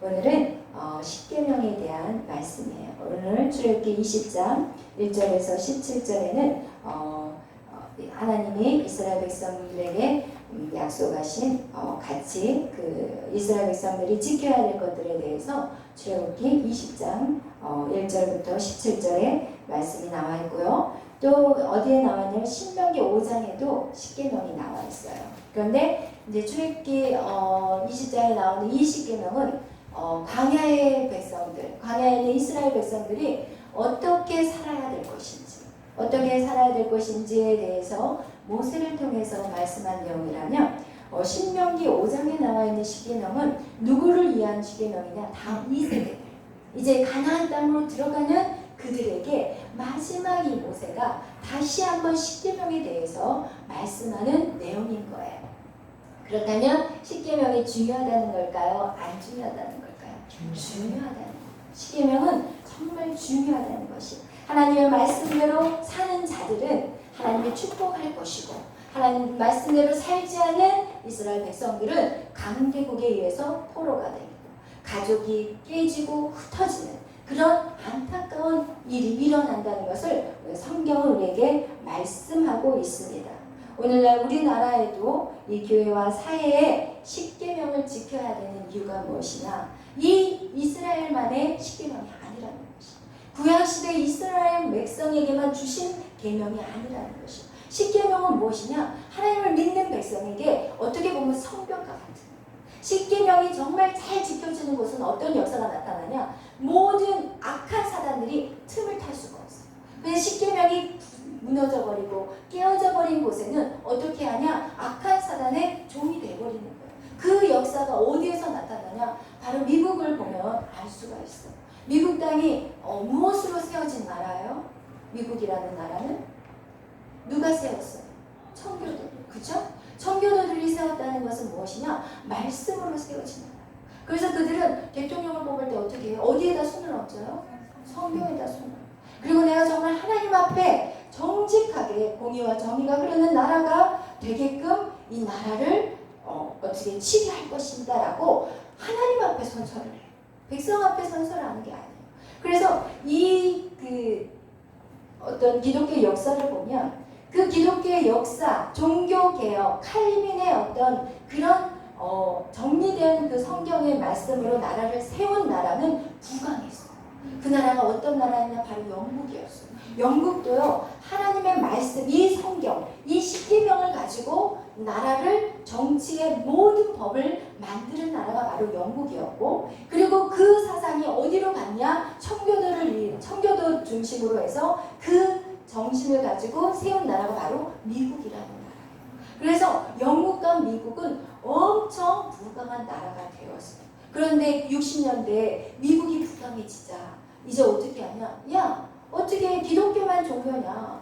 오늘은 십계명에 대한 말씀이에요. 오늘 출애굽기 20장 1절에서 17절에는 하나님이 이스라엘 백성들에게 약속하신 같이 그 이스라엘 백성들이 지켜야 될 것들에 대해서 출애굽기 20장 1절부터 17절에 말씀이 나와 있고요. 또 어디에 나왔냐면 신명기 5장에도 십계명이 나와 있어요. 그런데 이제 출애굽기 20장에 나오는 이 십계명은 광야의 백성들, 광야에 있는 이스라엘 백성들이 어떻게 살아야 될 것인지, 어떻게 살아야 될 것인지에 대해서 모세를 통해서 말씀한 내용이라면 신명기 5장에 나와 있는 십계명은 누구를 위한 십계명이냐? 다음 2세대들, 이제 가나안 땅으로 들어가는 그들에게 마지막 이 모세가 다시 한번 십계명에 대해서 말씀하는 내용인 거예요. 그렇다면 십계명이 중요하다는 걸까요? 안 중요하다는 걸까요? 중요하다는 거예요. 십계명은 정말 중요하다는 것이, 하나님의 말씀대로 사는 자들은 하나님이 축복할 것이고, 하나님 말씀대로 살지 않는 이스라엘 백성들은 강대국에 의해서 포로가 되고 가족이 깨지고 흩어지는 그런 안타까운 일이 일어난다는 것을 성경은 우리에게 말씀하고 있습니다. 오늘날 우리나라에도 이 교회와 사회에 십계명을 지켜야 되는 이유가 무엇이냐? 이 이스라엘만의 십계명이 아니라는 것이, 구약시대 이스라엘 백성에게만 주신 계명이 아니라는 것이, 십계명은 무엇이냐? 하나님을 믿는 백성에게 어떻게 보면 성벽과 같은, 십계명이 정말 잘 지켜지는 곳은 어떤 역사가 나타나냐? 모든 악한 사단들이 틈을 탈 수가 없어요. 근데 십계명이 무너져 버리고 깨어져 버린 곳에는 어떻게 하냐? 악한 사단의 종이 돼버리는 거예요. 그 역사가 어디에서 나타나냐? 바로 미국을 보면 알 수가 있어요. 미국 땅이 무엇으로 세워진 나라예요? 미국이라는 나라는 누가 세웠어요? 청교도, 그죠? 청교도들이 세웠다는 것은 무엇이냐? 말씀으로 세워진 나라. 그래서 그들은 대통령을 뽑을 때 어떻게 해요? 어디에다 손을 얹어요? 성경에다 손을. 그리고 내가 정말 하나님 앞에 정직하게 공의와 정의가 흐르는 나라가 되게끔 이 나라를 어떻게 치리할 것입니다 라고 하나님 앞에 선서를 해요. 백성 앞에 선서를 하는 게 아니에요. 그래서 어떤 기독교의 역사를 보면 그 기독교의 역사, 종교개혁, 칼빈의 어떤 그런 정리된 그 성경의 말씀으로 나라를 세운 나라는 북왕이었어요. 그 나라가 어떤 나라였냐? 바로 영국이었어요. 영국도요, 하나님의 말씀, 이 성경, 이 십계명을 가지고 나라를, 정치의 모든 법을 만드는 나라가 바로 영국이었고, 그리고 그 사상이 어디로 갔냐? 청교도 중심으로 해서 그 정신을 가지고 세운 나라가 바로 미국이라는 나라예요. 그래서 영국과 미국은 엄청 부강한 나라가 되었어요. 그런데 60년대에 미국이 부강해지자 이제 어떻게 하냐? 야, 어떻게 기독교만 종교냐?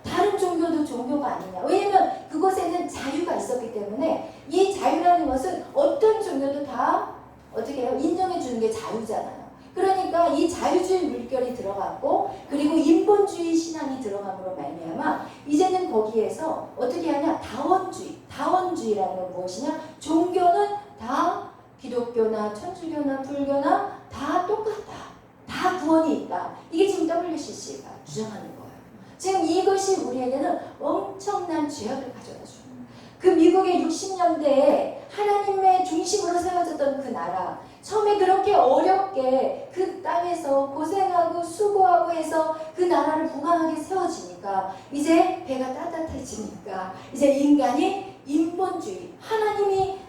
다른 종교도 종교가 아니냐? 왜냐면 그곳에는 자유가 있었기 때문에, 이 자유라는 것은 어떤 종교도 다 어떻게 해요? 인정해 주는 게 자유잖아요. 그러니까 이 자유주의 물결이 들어갔고, 그리고 인본주의 신앙이 들어감으로 말미암아 이제는 거기에서 어떻게 하냐? 다원주의라는 건 무엇이냐? 종교는 다 기독교나 천주교나 불교나 다 똑같다. 다 구원이 있다. 이게 지금 WCC가 주장하는 거예요. 지금 이것이 우리에게는 엄청난 죄악을 가져다 줍니다. 그 미국의 60년대에 하나님의 중심으로 세워졌던 그 나라, 처음에 그렇게 어렵게 그 땅에서 고생하고 수고하고 해서 그 나라를 부강하게 세워지니까, 이제 배가 따뜻해지니까 이제 인간이 인본주의, 하나님이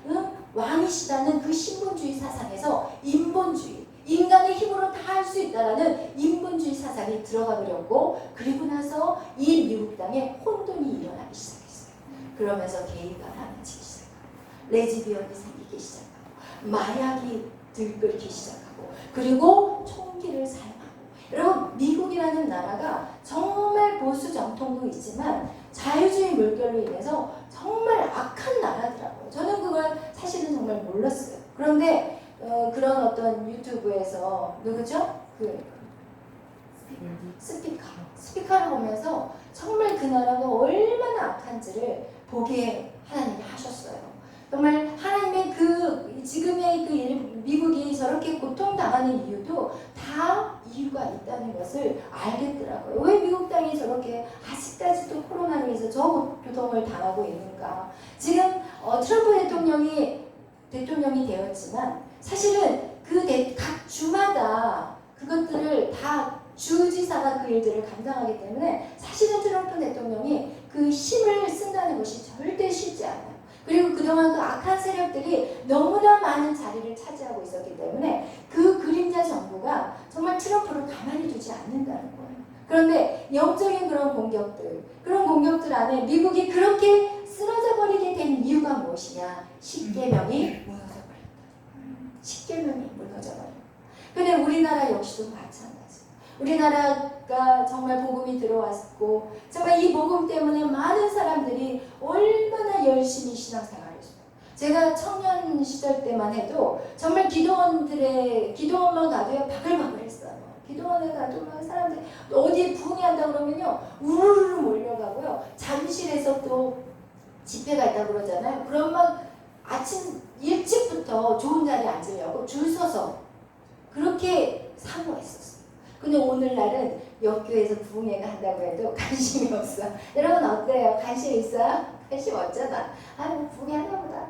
왕이시다는 그 신본주의 사상에서 인본주의, 인간의 힘으로 다 할 수 있다라는 인본주의 사상이 들어가 버렸고, 그리고 나서 이 미국 땅에 혼돈이 일어나기 시작했어요. 그러면서 게이가 많아지기 시작하고, 레즈비언이 생기기 시작하고, 마약이 들끓기 시작하고, 그리고 총기를 사용하고. 여러분, 미국이라는 나라가 정말 보수 정통도 있지만 자유주의 물결로 인해서 정말 악한 나라더라고요. 저는 그걸 사실은 정말 몰랐어요. 그런데 그런 어떤 유튜브에서 누구죠? 스피커를 보면서 정말 그 나라가 얼마나 악한지를 보게 하나님이 하셨어요. 정말 하나님의 지금의 미국이 저렇게 고통당하는 이유도 다 이유가 있다는 것을 알겠더라고요. 왜 미국 땅이 저렇게 아직까지도 코로나로 인해서 저 고통을 당하고 있는가. 지금 트럼프 대통령이 되었지만 사실은 각 주마다 그것들을 다 주지사가 그 일들을 감당하기 때문에 사실은 트럼프 대통령이 그 힘을 쓴다는 것이 절대 쉽지 않아요. 그리고 그동안 그 악한 세력들이 너무나 많은 자리를 차지하고 있었기 때문에 그 그림자 정부가 정말 트럼프를 가만히 두지 않는다는 거예요. 그런데 영적인 그런 공격들 안에 미국이 그렇게 쓰러져 버리게 된 이유가 무엇이냐? 십계명이 무너져 버렸다. 십계명이 무너져 버렸다. 근데 우리나라 역시도 마찬가지. 우리나라가 정말 복음이 들어왔고 정말 이 복음 때문에 많은 사람들이 얼마나 열심히 신앙생활을 했어요. 제가 청년 시절 때만 해도 정말 기도원만 가도요 바글바글했어요. 기도원에 가도 막 사람들이 어디에 부흥이 한다 그러면요 우르르 몰려가고요. 잠실에서 또 집회가 있다고 그러잖아요. 그럼 막 아침 일찍부터 좋은 자리에 앉으려고 줄 서서 그렇게 사모했었어요. 근데 오늘날은 역교에서 부흥회가 한다고 해도 관심이 없어. 여러분 어때요? 관심 있어요? 관심 없잖아. 아유 부흥회 하나 보다.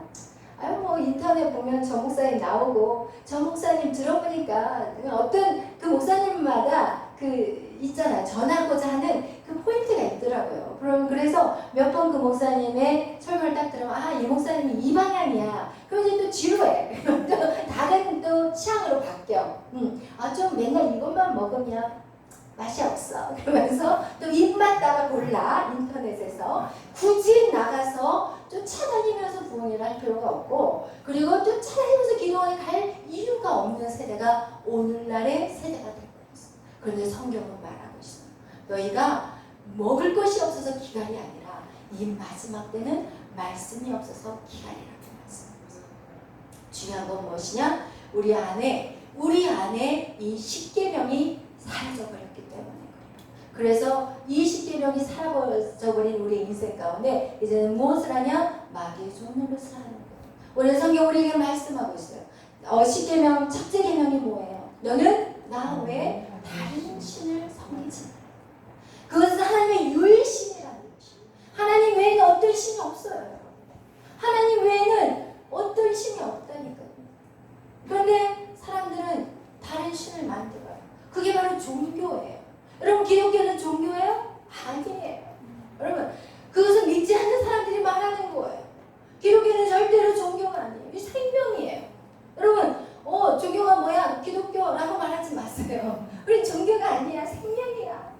아유 뭐 인터넷 보면 저 목사님 나오고 저 목사님 들어보니까 어떤 그 목사님마다 그 있잖아요. 전하고자 하는 그 포인트가 있더라고요. 그래서 몇 번 그 목사님의 설교를 딱 들으면 아 이 목사님이 이 방향이야. 그럼 이제 또 지루해. 또 다른 또 취향으로 바뀌어. 아 좀 맨날 이것만 먹으면 맛이 없어. 그러면서 또 입맛 따라 골라 인터넷에서 굳이 나가서 쫓아다니면서 부흥회를 할 필요가 없고 그리고 쫓아다니면서 기도원에 갈 이유가 없는 세대가 오늘날의 세대가 될 거였어. 그런데 성경은 말하고 있어요. 너희가 먹을 것이 없어서 기갈이 아니라 이 마지막 때는 말씀이 없어서 기갈이라고 말씀합니다. 중요한 건 무엇이냐? 우리 안에 이 십계명이 사라져버렸기 때문에 그래서 이 십계명이 사라져버린 우리 인생 가운데 이제는 무엇을 하냐? 마귀의 종노릇을 하는 거예요. 오늘 성경 우리에게 말씀하고 있어요. 십계명 첫째 계명이 뭐예요? 너는 나 외에 다른 신을 섬기지 마라. 그것은 하나님의 유일신이라는 것이에요. 하나님 외에는 어떤 신이 없어요. 하나님 외에는 어떤 신이 없다니까요. 그런데 사람들은 다른 신을 만들어요. 그게 바로 종교예요. 여러분 기독교는 종교예요? 아니에요. 여러분 그것은 믿지 않는 사람들이 말하는 거예요. 기독교는 절대로 종교가 아니에요. 이 생명이에요. 여러분 종교가 뭐야? 기독교라고 말하지 마세요. 우리 종교가 아니야. 생명이야.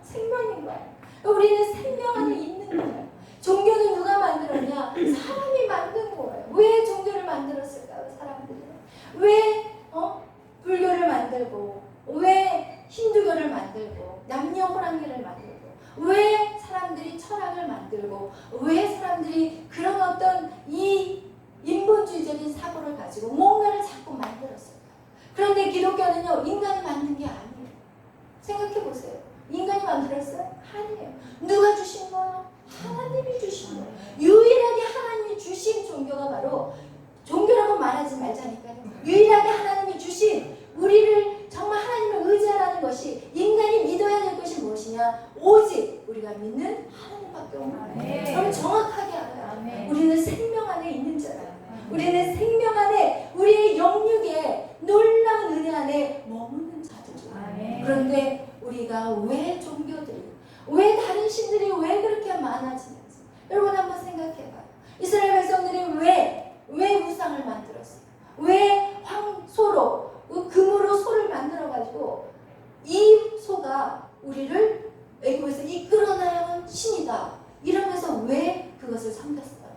생명인 거야. 우리는 생명 안에 있는 거예요. 종교는 누가 만들었냐? 사람이 만든 거예요. 왜 종교를 만들었을까요? 사람들이 왜 불교를 만들고 왜 힌두교를 만들고 남녀호랑이를 만들고 왜 사람들이 철학을 만들고 왜 사람들이 그런 어떤 이 인본주의적인 사고를 가지고 뭔가를 자꾸 만들었을까요? 그런데 기독교는요 인간이 만든 게 아니에요. 생각해 보세요. 인간이 만들었어요? 아니에요. 누가 주신 거예요? 하나님이 주신 거예요. 유일하게 하나님이 주신 종교가 바로 종교라고 말하지 말자니까요. 유일하게 하나님이 주신 우리를 정말 하나님을 의지하라는 것이 인간이 믿어야 될 것이 무엇이냐? 오직 우리가 믿는 하나님밖에 없는 거예요. 그럼 정확하게 알아요. 우리는 생명 안에 있는 자예요. 우리는 생명 안에 우리의 영육에 놀라운 은혜 안에 머무는 자들이죠. 그런데 우리가 왜 종교들이 왜 다른 신들이 왜 그렇게 많아지는지 여러분 한번 생각해봐요. 이스라엘 백성들이 왜 우상을 만들었어요? 왜 소로 금으로 소를 만들어가지고 이 소가 우리를 애굽에서 이끌어나온 신이다 이러면서 왜 그것을 섬겼어요?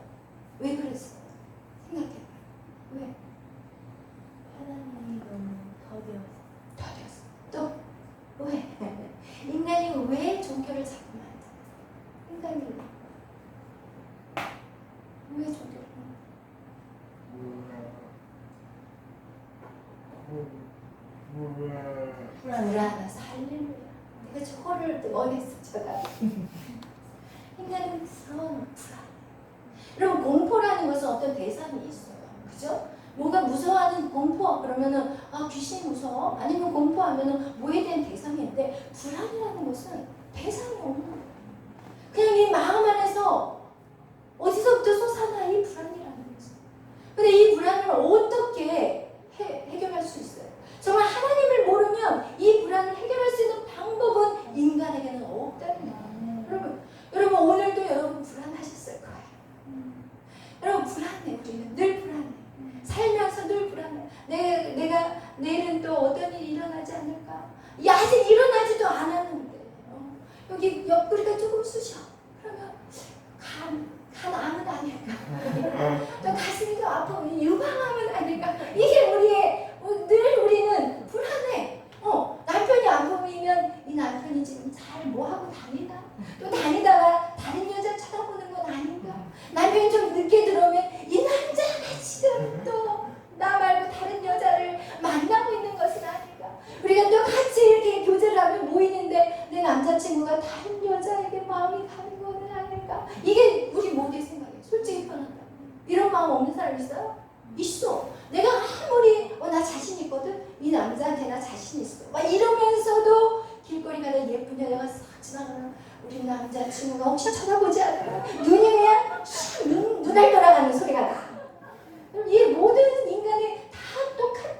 왜 그랬어요? 생각해봐요. 왜? 하나님이 너무 더디었어. 또 왜? 인간이 왜 종교를 자꾸 만들어요? 인간이 왜 종교를 불안해서 할렐루야. 내가 저거를 원했어. 제가 인간은 불안. 여러분 공포라는 것은 어떤 대상이 있어요. 그죠? 뭔가 무서워하는 공포 그러면은 귀신이 무서워 아니면 공포하면은 뭐에 대한 대상인데 불안이라는 것은 대상이 없는 거예요. 그냥 이 마음 안에서 어디서부터 솟아나 이 불안이라는 거죠. 근데 이 불안을 어떻게 해결할 수 있어요? 정말 하나님을 모르면 이 불안을 해결할 수 있는 방법은 인간에게는 없다는 거예요. 여러분 오늘도 여러분 불안하셨을 거예요. 여러분 불안해. 우리는 늘 불안해. 살면서 늘 불안해. 내가 내일은 또 어떤 일이 일어나지 않을까? 아직 일어나지도 않았는데 여기 옆구리가 조금 쑤셔. 그러면 간암은 아닐까? 또 가슴이 좀 아프면 유방암은 아닐까? 이게 늘 우리는 불안해. 남편이 안 보이면 이 남편이 지금 잘 뭐하고 다니나? 또 다니다가 다른 여자 쳐다보는 건 아닌가? 남편이 좀 늦게 들어오면 이 남자가 지금 또 나 말고 다른 여자를 만나고 있는 것은 아닌가? 우리가 또 같이 이렇게 교제를 하면 모이는데 내 남자친구가 다른 여자에게 마음이 가는 것은 아닐까? 이게 우리 모두의 생각이에요. 솔직히 편한다. 이런 마음 없는 사람 있어요? 있어. 내가 아무리 나 자신 있거든. 이 남자한테 나 자신 있어. 막 이러면서도 길거리 가다 예쁜 여자가 싹 지나가면 우리 남자친구가 혹시 쳐다보지 않을까? 눈이 그냥 눈알 돌아가는 소리가 나. 이 모든 인간이 다 똑같아.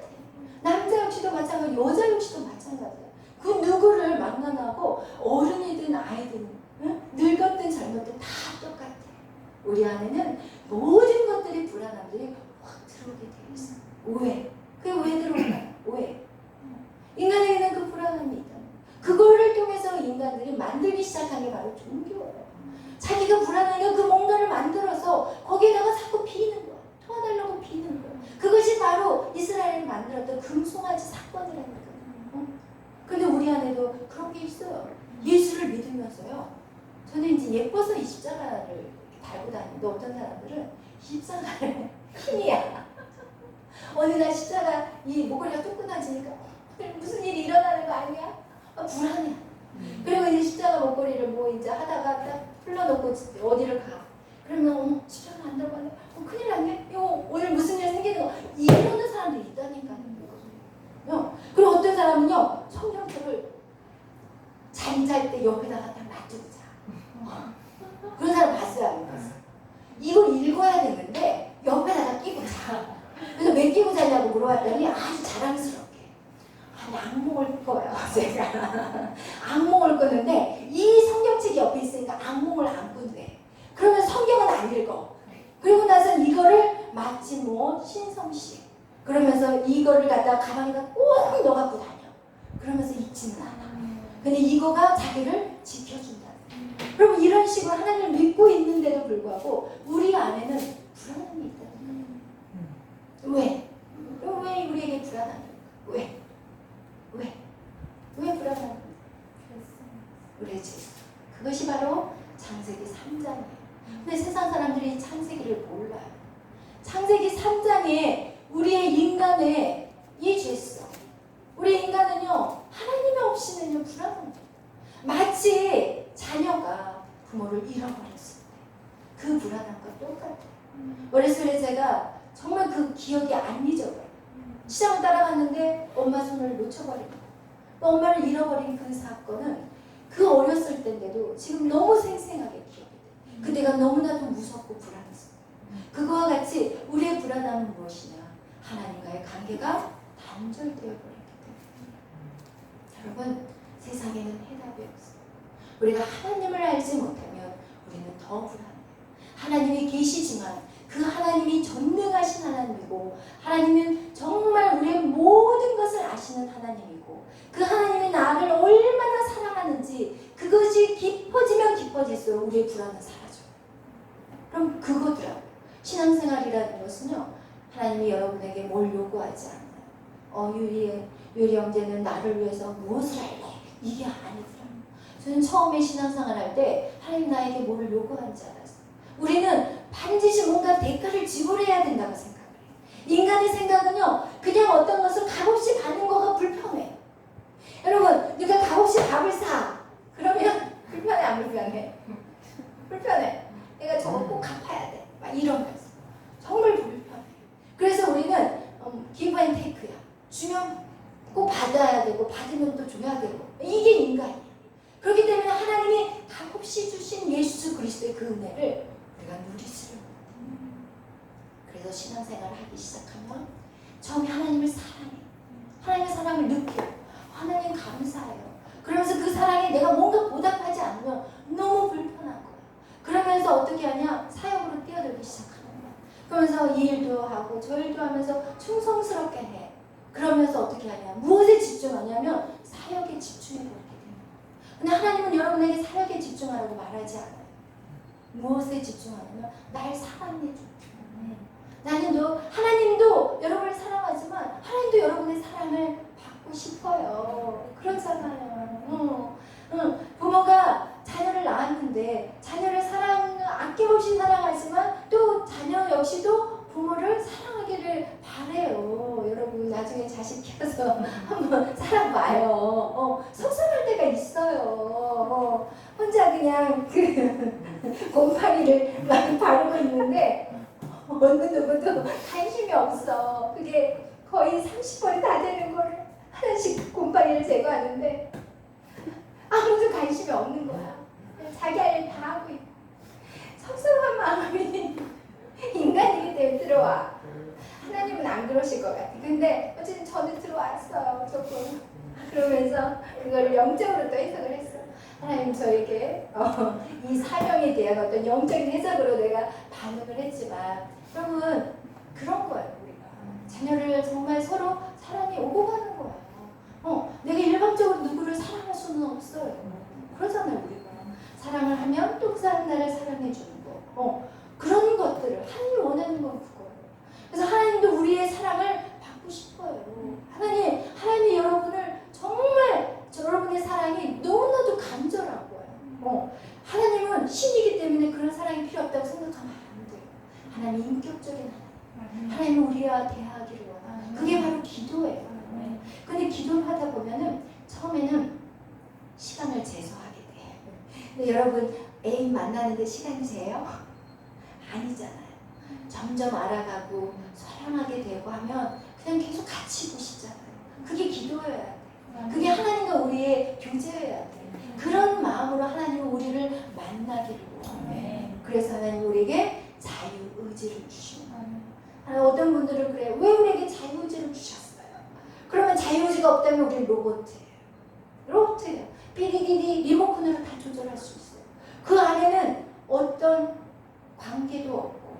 남자 역시도 마찬가지고 여자 역시도 마찬가지야. 그 누구를 만나고 어른이든 아이든 늙었든 젊었든 다 똑같아. 우리 안에는 모든 것들이 불안함들이 확 들어오게 되어 있어. 왜? 그게 왜 들어올까요? 왜? 인간에게는 그 불안함이 있다. 그거를 통해서 인간들이 만들기 시작한 게 바로 종교예요. 자기가 불안하니까 그 뭔가를 만들어서 거기에다가 자꾸 비는 거야. 도와달라고 비는 거야. 그것이 바로 이스라엘이 만들었던 금송아지 사건이라니까. 근데 우리 안에도 그런 게 있어요. 예수를 믿으면서요. 저는 이제 예뻐서 이 십자가를 달고 다니는데 어떤 사람들은 십자가를 힘이야. 어느 날 십자가 이 목걸이가 뚝 끊어지니까 무슨 일이 일어나는 거 아니야? 불안해. 그리고 이제 십자가 목걸이를 뭐 이제 하다가 딱 풀러놓고 어디를 가. 그러면 십자가 안 들어가네. 큰일 났네. 오늘 무슨 일 생기는 거. 이러는 사람들이 있다니까요. 그리고 어떤 사람은요 성경책을 잠잘 때 옆에다가 딱 놔두고 자. 그런 사람 봤어요, 안 봤어요? 이걸 읽어야 되는데 옆에다가 끼고 자. 그래서 왜 끼고 자냐고 물어봤더니 아주 자랑스럽게 악몽을 꿔요. 제가 악몽을 꿨는데 이 성경책이 옆에 있으니까 악몽을 안 꾼대. 그러면 성경은 안 읽어. 그리고 나서 이거를 마치 신성식 그러면서 이거를 갖다가 가방에다 꼭 넣어갖고 다녀. 그러면서 잊지는 않아. 근데 이거가 자기를 지켜준다. 그럼 이런 식으로 하나님을 믿고 있는데도 불구하고 우리 안에는 불안함이 있다는 거예요. 왜? 왜 우리에게 불안함이? 왜 불안함이? 우리의 죄. 그것이 바로 창세기 3장이에요. 근데 세상 사람들이 창세기를 몰라요. 창세기 3장에 우리의 인간의 이 죄성. 우리 인간은요 하나님이 없이는요 불안합니다. 마치 자녀가 부모를 잃어버렸을 때 그 불안함과 똑같아요. 어렸을 때 제가 정말 그 기억이 안 잊어버려요. 시장을 따라갔는데 엄마 손을 놓쳐버린 거예요. 엄마를 잃어버린 그 사건은 그 어렸을 때인데도 지금 너무 생생하게 기억이 돼요. 그때가 너무나도 무섭고 불안했어요. 그거와 같이 우리의 불안함은 무엇이냐? 하나님과의 관계가 단절되어 버렸기 때문에. 여러분, 세상에는 해답이 없어요. 우리가 하나님을 알지 못하면 우리는 더 불안해요. 하나님이 계시지만 그 하나님이 전능하신 하나님이고 하나님은 정말 우리의 모든 것을 아시는 하나님이고 그 하나님이 나를 얼마나 사랑하는지 그것이 깊어지면 깊어질수록 우리의 불안은 사라져요. 그럼 그거더라고요. 신앙생활이라는 것은요. 하나님이 여러분에게 뭘 요구하지 않아요. 유리 형제는 나를 위해서 무엇을 할래? 이게 아니더라고요. 저는 처음에 신앙생활 할 때 하나님 나에게 뭘 요구하는지 알았어요. 우리는 반드시 뭔가 대가를 지불해야 된다고 생각해요. 인간의 생각은요. 그냥 어떤 것을 값없이 받는 거가 불편해. 여러분, 누가 값없이 밥을 사. 그러면 불편해 안 불편해? 불편해. 내가 저거 꼭 갚아야 돼. 막 이러면서. 정말 불편해. 그래서 우리는 주면 꼭 받아야 되고 받으면 또 줘야 되고 이게 인간이에요. 그렇기 때문에 하나님이 값없이 주신 예수 그리스도의 그 은혜를 우리가 누리지를 못해요. 그래서 신앙생활을 하기 시작하면 처음에 하나님을 사랑해요. 하나님의 사랑을 느껴요. 하나님 감사해요. 그러면서 그 사랑에 내가 뭔가 보답하지 않으면 너무 불편한 거예요. 그러면서 어떻게 하냐? 사역으로 뛰어들기 시작하는 거예요. 그러면서 이 일도 하고 저 일도 하면서 충성스럽게 해. 그러면서 어떻게 하냐? 무엇에 집중하냐면 사역에 집중해버리게 돼요. 근데 하나님은 여러분에게 사역에 집중하라고 말하지 않아요. 무엇에 집중하냐면 날 사랑해줘. 나는 하나님도 여러분을 사랑하지만 하나님도 여러분의 사랑을 받고 싶어요. 그렇잖아요. 부모가 자녀를 낳았는데 자녀를 아낌없이 사랑하지만 또 자녀 역시도 부모를 사랑하기를 바래요. 여러분 나중에 자식 키워서 한번 살아봐요. 섭섭할 때가 있어요. 혼자 그냥 그 곰팡이를 막 바르고 있는데 어느 누구도 관심이 없어. 그게 거의 30번이 다 되는 거를 하나씩 곰팡이를 제거하는데 아무도 관심이 없는 거야. 자기 할 일 다 하고 있고 섭섭한 마음이 인간이기 때문에 들어와. 하나님은 안 그러실 것 같아. 근데 어쨌든 저는 들어왔어요. 조금. 그러면서 그걸 영적으로 또 해석을 했어. 하나님 저에게 이 사명에 대한 어떤 영적인 해석으로 내가 반응을 했지만 여러분 그런 거예요. 우리가 자녀를 정말 서로 사랑이 오고 가는 거예요. 내가 일방적으로 누구를 사랑할 수는 없어요. 그러잖아요. 우리가 사랑을 하면 또 그 사람 나를 사랑해 주는 거. 그런 것들을 하나님이 원하는 건 그거예요. 그래서 하나님도 우리의 사랑을 받고 싶어요. 하나님이 여러분을 정말 여러분의 사랑이 너무나도 간절한 거예요. 하나님은 신이기 때문에 그런 사랑이 필요 없다고 생각하면 안 돼요. 하나님이 인격적인 하나님. 하나님은 우리와 대화하기를 원해요. 그게 바로 기도예요. 근데 기도를 하다 보면은 처음에는 시간을 제소하게 돼요. 근데 여러분 애인 만나는데 시간이 재요? 아니잖아요. 점점 알아가고 사랑하게 되고 하면 그냥 계속 같이 있고 싶잖아요. 그게 기도여야 돼요. 그게 하나님과 우리의 교제여야 돼요. 그런 마음으로 하나님은 우리를 만나기를 원해요. 그래서 하나님 우리에게 자유의지를 주시는 거예요. 어떤 분들은 그래요. 왜 우리에게 자유의지를 주셨어요? 그러면 자유의지가 없다면 우리는 로봇이에요. 삐리리리 리모컨으로 다 조절할 수 있어요. 그 안에는 어떤 관계도 없고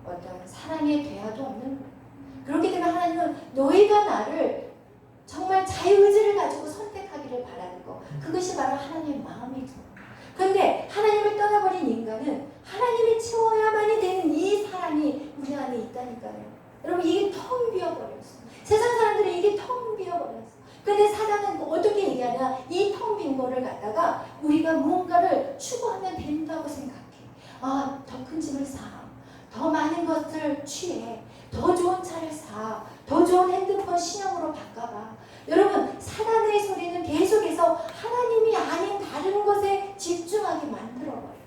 어떤 사랑의 대화도 없는 거예요. 그렇기 때문에 하나님은 너희가 나를 정말 자유의지를 가지고 선택하기를 바라는 거. 그것이 바로 하나님의 마음이죠. 그런데 하나님을 떠나버린 인간은 하나님이 채워야만이 되는 이 사랑이 우리 안에 있다니까요. 여러분 이게 텅 비어버렸어. 세상 사람들이 이게 텅 비어버렸어. 그런데 사단은 어떻게 얘기하냐. 이 텅 빈 거를 갖다가 우리가 무언가를 추구하면 된다고 생각해. 더 큰 집을 사. 더 많은 것을 취해. 더 좋은 차를 사. 더 좋은 핸드폰 신형으로 바꿔봐. 여러분 사단의 소리는 계속해서 하나님이 아닌 다른 것에 집중하게 만들어버려요.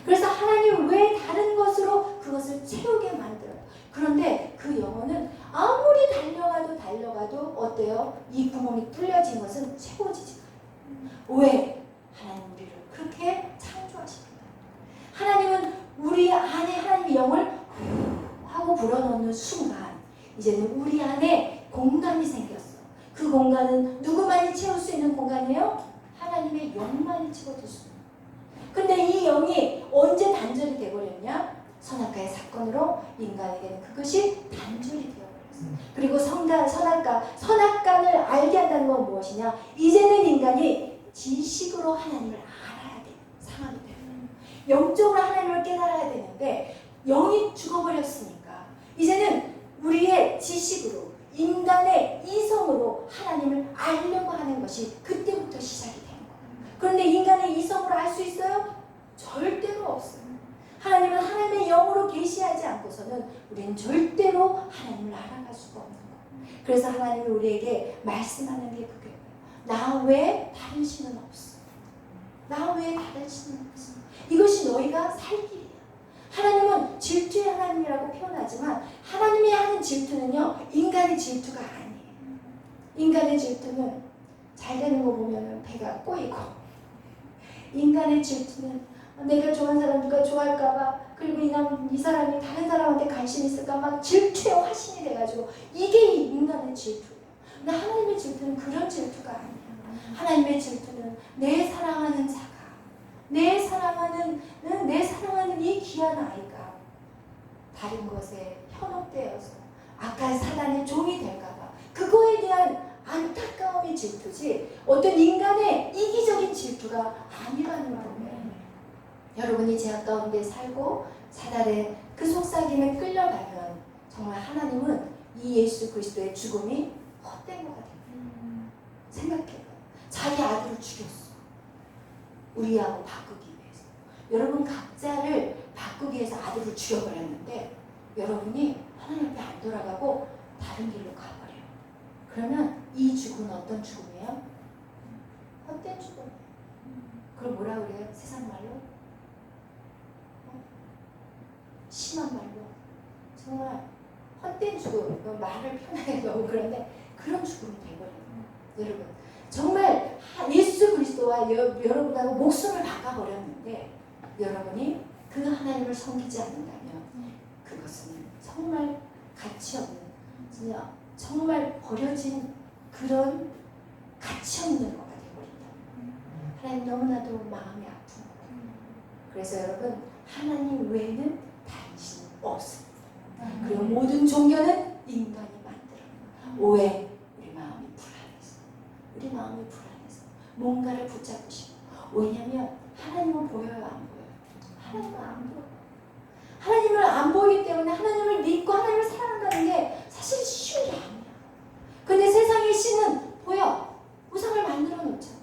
그래서 하나님을 왜 다른 것으로 그것을 채우게 만들어요. 그런데 그 영혼은 아무리 달려가도 어때요? 이 구멍이 뚫려진 것은 채워지지 않아요. 왜? 하나님 우리를 그렇게 창조하십니다. 하나님은 우리 안에 하나님의 영을 하고 불어넣는 순간 이제는 우리 안에 공간이 생겼어. 그 공간은 누구만이 채울 수 있는 공간이에요? 하나님의 영만이 채워줄 수 있는. 근데 이 영이 언제 단절이 되어버렸냐? 선악과의 사건으로 인간에게는 그것이 단절이 되어버렸어. 그리고 선악간을 알게 한다는 건 무엇이냐? 이제는 인간이 지식으로 하나님을 알아야 돼. 상황이 돼요. 영적으로 하나님을 깨달아야 되는데 영이 죽어버렸으니까 이제는 우리의 지식으로 인간의 이성으로 하나님을 알려고 하는 것이 그때부터 시작이 되는 거예요. 그런데 인간의 이성으로 알 수 있어요? 절대로 없어요. 하나님은 하나님의 영으로 계시하지 않고서는 우리는 절대로 하나님을 알아갈 수가 없는 거예요. 그래서 하나님이 우리에게 말씀하는 게 그거예요. 나 외에 다른 신은 없어. 나 외에 다른 신은 없어. 이것이 너희가 살 길이야. 하나님은 질투의 하나님이라고 표현하지만 하나님이 하는 질투는요 인간의 질투가 아니에요. 인간의 질투는 잘 되는 거 보면 배가 꼬이고, 인간의 질투는 내가 좋아하는 사람 누가 좋아할까봐, 그리고 이 사람이 다른 사람한테 관심 있을까 막 질투의 화신이 돼가지고, 이게 인간의 질투예요. 근데 하나님의 질투는 그런 질투가 아니에요. 하나님의 질투는 내 사랑하는 자가, 내 사랑하는 이 귀한 아이가 다른 것에 현혹되어서 악한 사단의 종이 될까봐, 그거에 대한 안타까움이 질투지 어떤 인간의 이기적인 질투가 아니라는 거예요. 여러분이 죄악 가운데 살고 사단의 그 속삭임에 끌려가면 정말 하나님은 이 예수 그리스도의 죽음이 헛된 것 같아요. 생각해요. 자기 아들을 죽였어. 우리하고 바꾸기 위해서. 여러분 각자를 바꾸기 위해서 아들을 죽여버렸는데 여러분이 하나님 앞에 안 돌아가고 다른 길로 가버려요. 그러면 이 죽음은 어떤 죽음이에요? 헛된 죽음이에요. 그럼 뭐라 그래요? 세상 말로? 심한 말로 정말 헛된 죽음, 말을 편하게 너무 그런데 그런 죽음이 되버려요. 여러분 정말 예수 그리스도와 여러분하고 목숨을 바꿔버렸는데 여러분이 그 하나님을 섬기지 않는다면 그것은 정말 가치 없는, 진짜 정말 버려진 그런 가치 없는 거가 되어버린다. 하나님 너무나도 마음이 아픈 거예요. 그래서 여러분 하나님 외에는 당신 없습니다. 그리고 모든 종교는 인간이 만들어. 오해, 우리 마음이 불안해서 뭔가를 붙잡고 싶어. 왜냐하면 하나님은 보여요, 안 보여요? 하나님은 안 보여요. 하나님을 안 보이기 때문에 하나님을 믿고 하나님을 사랑한다는 게 사실 쉬운 게 아니야. 근데 세상의 신은 보여. 우상을 만들어 놓잖아.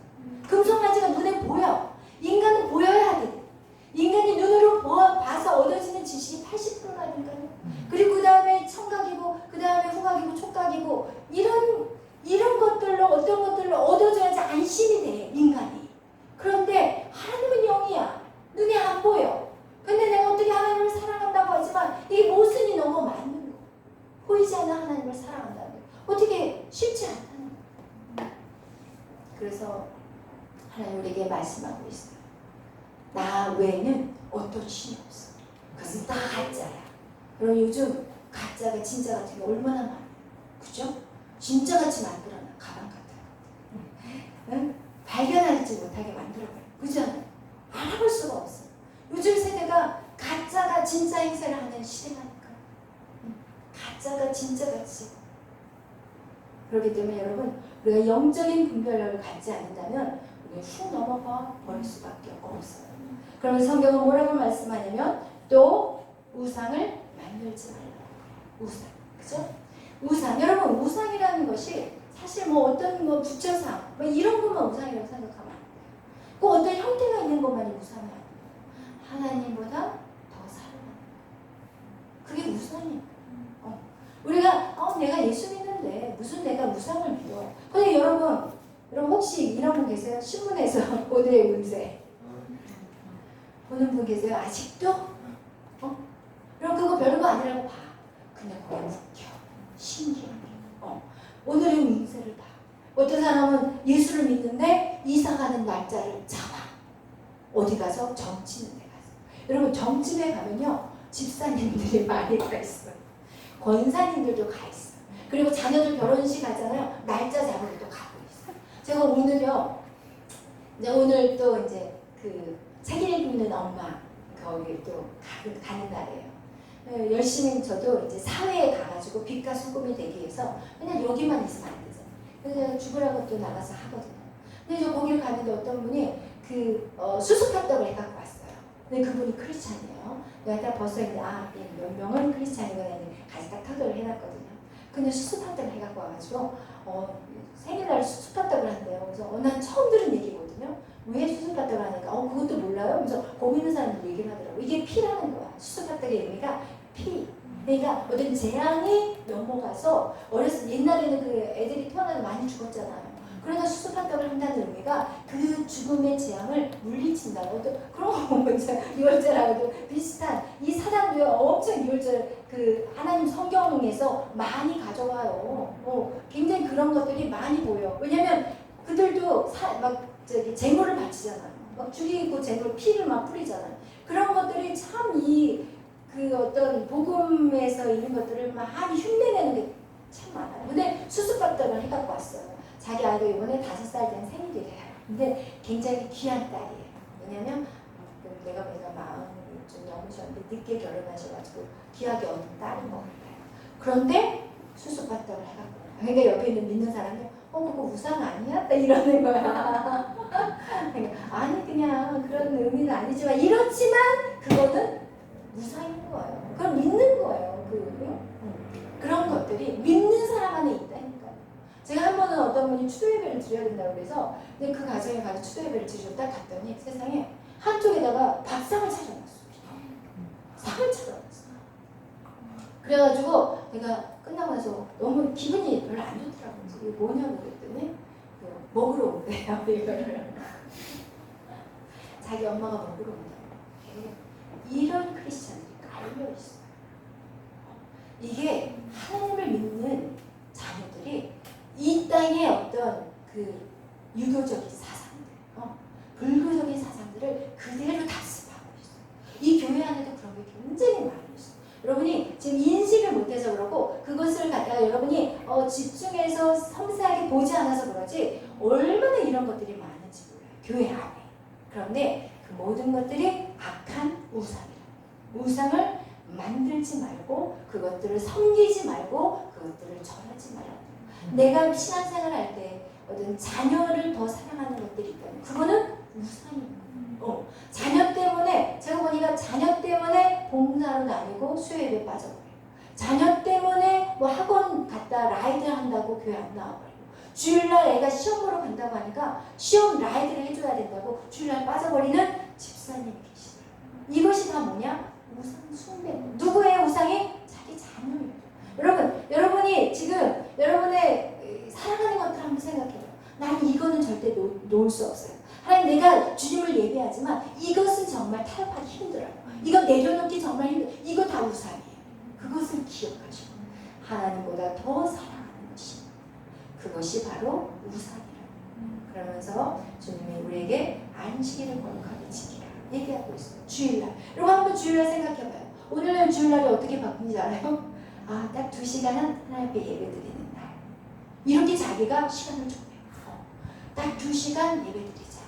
금송아지가 눈에 보여. 인간은 보여야 돼. 인간이 눈으로 봐서 얻어지는 지식이 80%라니까요. 그리고 그 다음에 청각이고, 그 다음에 후각이고, 촉각이고, 이런 것들로, 어떤 것들로 얻어져야지 안심이 돼, 인간이. 그런데 하나님은 영이야. 눈에 안 보여. 근데 내가 어떻게 하나님을 사랑한다고 하지만 이게 모순이 너무 많은 거. 보이지 않는 하나님을 사랑한다는 거. 어떻게 쉽지 않다는 거. 그래서 하나님 우리에게 말씀하고 있어요. 나 외에는 어떤 신이 없어. 그것은 다 가짜야. 그럼 요즘 가짜가 진짜 같은 게 얼마나 많아요. 그죠? 진짜같이 만들어놔. 가방 같은 거. 응? 발견하지 못하게 만들어버려. 그죠? 알아볼 수가 없어. 요즘 세대가 가짜가 진짜 행세를 하는 시대라니까. 가짜가 진짜같이. 그렇기 때문에 여러분 우리가 영적인 분별력을 갖지 않는다면 우리가 훅 넘어가 버릴 수밖에 없어요. 그러면 성경은 뭐라고 말씀하냐면 또 우상을 만들지 말라. 우상, 그죠? 우상, 여러분 우상이라는 것이 사실 뭐 어떤 뭐 부처상 뭐 이런 것만 우상이라고 생각하면 안 돼요. 그 어떤 형태가 있는 것만이 우상이 아니에요. 하나님보다 더 사랑하는 거. 그게 우상이에요. 우리가 내가 예수 믿는데 무슨 내가 우상을 믿어. 근데 여러분 혹시 이런 분 계세요? 신문에서 오늘의 운세 보는 분 계세요? 아직도? 그럼 그거 별거 아니라고 봐. 근데 그거 웃겨. 신기해. 오늘의 운세를 봐. 어떤 사람은 예수를 믿는데 이사가는 날짜를 잡아. 어디 가서 점치는 데 가서. 여러분 점집에 가면요 집사님들이 많이 가 있어요. 권사님들도 가 있어요. 그리고 자녀들 결혼식 하잖아요. 날짜 잡으러 또 가고 있어요. 제가 오늘요 오늘 또 이제 그 생일 있는 엄마 거기 또 가는 날이에요. 열심히 저도 이제 사회에 가가지고 빛과 소금이 되기 위해서 그냥 여기만 있으면 안 되잖아요. 그래서 죽으라고 또 나가서 하거든요. 근데 저 거기를 갔는데 어떤 분이 수수팥떡을 해갖고 왔어요. 근데 그분이 크리스찬이에요. 내가 딱 벌써 이제 몇 명은 크리스찬이구나 같이 딱 터득을 해놨거든요. 근데 수수팥떡을 해갖고 와가지고 생일날 수수팥떡을 한대요. 그래서 난 처음 들은 얘기거든요. 왜 수수팥떡을 하니까 그것도 몰라요. 그래서 거기 있는 사람들 얘기를 하더라고. 이게 피라는 거야. 수수팥떡의 의미가 피. 그러니까 어떤 재앙이 넘어가서 어렸을 때 옛날에는 그 애들이 태어나서 많이 죽었잖아요. 그러다 수수판떡을 한다는 의미가 그 죽음의 재앙을 물리친다고. 또 그런 거 보면 유월절하고도 비슷한, 이 사단도 엄청 유월절 그 하나님 성경에서 많이 가져와요. 굉장히 그런 것들이 많이 보여. 왜냐면 그들도 막 제물을 바치잖아요. 막 죽이고 제물 피를 막 뿌리잖아요. 그런 것들이 참 그 어떤 복음에서 이런 것들을 많이 흉내내는 게 참 많아요. 근데 수수밥떡을 해갖고 왔어요. 자기 아이가 이번에 5살 된 생일이래요. 근데 굉장히 귀한 딸이에요. 왜냐면 내가 보니까 마음이 좀 너무 좋은데 늦게 결혼하셔가지고 귀하게 얻은 딸인 것 같아요. 그런데 수수밥떡을 해갖고 그러니까 옆에 있는 믿는 사람이 그거 우상 아니야? 이러는 거야. 아니 그냥 그런 의미는 아니지만 이렇지만 그거는 우상인 거예요. 그걸 믿는 거예요. 그런 것들이 믿는 사람 안에 있다니까요. 제가 한 번은 어떤 분이 추도 예배를 드려야 된다고 그래서 근데 그 가정에 가서 추도 예배를 드리러 딱 갔더니 세상에 한쪽에다가 밥상을 차려놨어. 상을 차려놨어. 그래가지고 내가 끝나고 나서 너무 기분이 별로 안 좋더라고요. 이게 뭐냐고 그랬더니 먹으러 온대요. 이거를 자기 엄마가 먹으러 온다고. 이런 크리스찬들이 깔려 있어요. 이게 하나님을 믿는 자녀들이 이 땅의 어떤 그 유교적인 사상들, 불교적인 사상들을 그대로 답습하고 있어요. 이 교회 안에도 그런 게 굉장히 많이 있어요. 여러분이 지금 인식을 못해서 그러고 그것을 갖다가 여러분이 집중해서 섬세하게 보지 않아서 그러지 얼마나 이런 것들이 많은지 몰라요. 교회 안에. 그런데 그 모든 것들이 악한 우상이라. 우상을 만들지 말고 그것들을 섬기지 말고 그것들을 절하지 말아요. 내가 신앙생활 할 때 어떤 자녀를 더 사랑하는 것들이 있다면 그거는 우상이에요. 자녀 때문에 제가 보니까 자녀 때문에 봉사로 다니고 수요예배 빠져버려요. 자녀 때문에 뭐 학원 갔다 라이드 한다고 교회 안 나와버리고 주일날 애가 시험 보러 간다고 하니까 시험 라이드를 해줘야 된다고 주일날 빠져버리는 집사님이 계시더라고요. 이것이 다 뭐냐? 우상 숭배. 누구의 우상이? 자기 자녀예요. 여러분이 지금 여러분의 사랑하는 것들 한번 생각해요. 나는 이거는 절대 놓을 수 없어요. 하나님 내가 주님을 예배하지만 이것은 정말 타협하기 힘들어요. 이거 내려놓기 정말 힘들어요. 이거 다 우상이에요. 그것을 기억하시고 하나님보다 더 사랑하는 것이 그것이 바로 우상이라고. 그러면서 주님이 우리에게 안식일을 거룩하게 지키라 얘기하고 있어요. 주일날. 여러분 한번 주일날 생각해봐요. 오늘날 주일날이 어떻게 바쁜지 알아요? 딱 2시간은 하나님 앞에 예배드리는 날. 이렇게 자기가 시간을 정해요. 딱 2시간 예배드리자.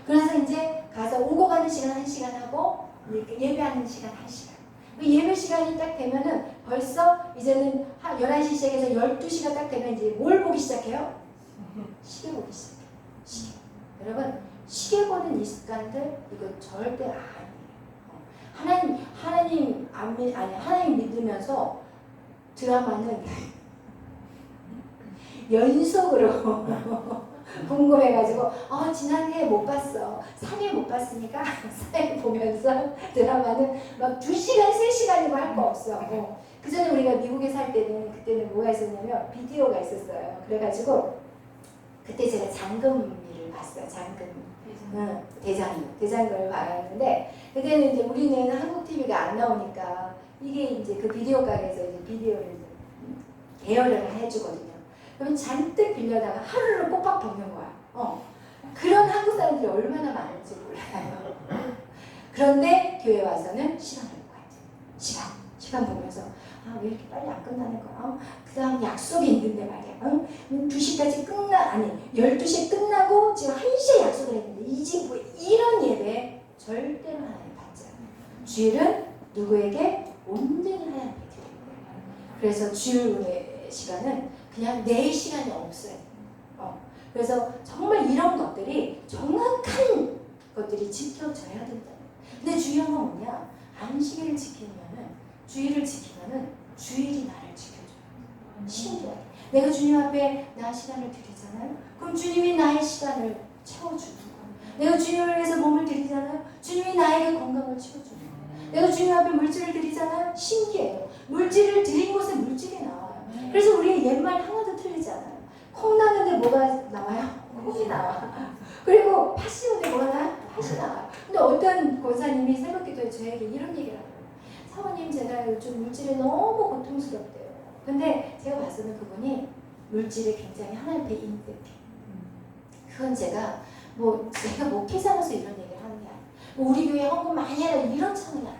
그래서 이제 가서 오고 가는 시간 1시간 하고 예배하는 시간 1시간. 그 예배 시간이 딱 되면은 벌써 이제는 11시 시작해서 12시가 딱 되면 이제 뭘 보기 시작해요? 시계 보기 시작해요. 시계. 여러분 시계 보는 이 습관들 이거 절대 아니에요. 하나님 믿으면서 드라마는 연속으로 궁금해가지고 지난해 못 봤어. 3일 못 봤으니까 4일 보면서 드라마는 막 2시간, 3시간이고 할 거 없어. 그 전에 우리가 미국에 살 때는 그때는 뭐가 있었냐면 비디오가 있었어요. 그래가지고 그때 제가 장금미를 봤어요. 장금미. 대장금을 봤는데 그때는 이제 우리는 한국 TV가 안 나오니까 이게 이제 그 비디오 가게에서 이제 비디오를 대여를 해주거든요. 그러면 잔뜩 빌려다가 하루를 꼬박 보는 거야. 그런 한국 사람들이 얼마나 많은지 몰라요. 그런데 교회 와서는 시간을 봐야지. 시간 보면서 왜 이렇게 빨리 안 끝나는 거야? 그 다음 약속이 있는데 말이야. 2시까지 12시에 끝나고 지금 1시에 약속을 했는데 이제 뭐 이런 예배 절대로 하나님 받지 않아요. 주일은 누구에게? 온전히 하나님께 드리는 거예요. 그래서 주일 시간은 그냥 내 시간이 없어요. 그래서 정말 이런 것들이 정확한 것들이 지켜져야 된다. 근데 중요한 건 뭐냐? 안식일을 지키면은 주일을 지키면은 주일이 나를 지켜줘요. 신기하게. 내가 주님 앞에 나 시간을 드리잖아요. 그럼 주님이 나의 시간을 채워주는 거예요. 내가 주님을 위해서 몸을 드리잖아요. 주님이 나에게 건강을 채워주는 거예요. 내가 주님 앞에 물질을 드리잖아요. 신기해요. 물질을 드린 곳에 물질이 나와요. 그래서 우리의 옛말 하나도 틀리지 않아요. 콩 나는데 뭐가 나와요? 나와. 그리고 팥이 오는데 뭐가 나? 팥이 나와. 근데 어떤 권사님이 새벽기도에 저에게 이런 얘기를 하더라고요. 사모님, 제가 요즘 물질이 너무 고통스럽대요. 근데 제가 봐서는 그분이 물질에 굉장히 하나님 앞에 인색해. 그건 제가 목회자로서 이런 얘기를 하는 게 아니에요. 우리 교회 헌금 많이 하라 이런 차원이 아니에요.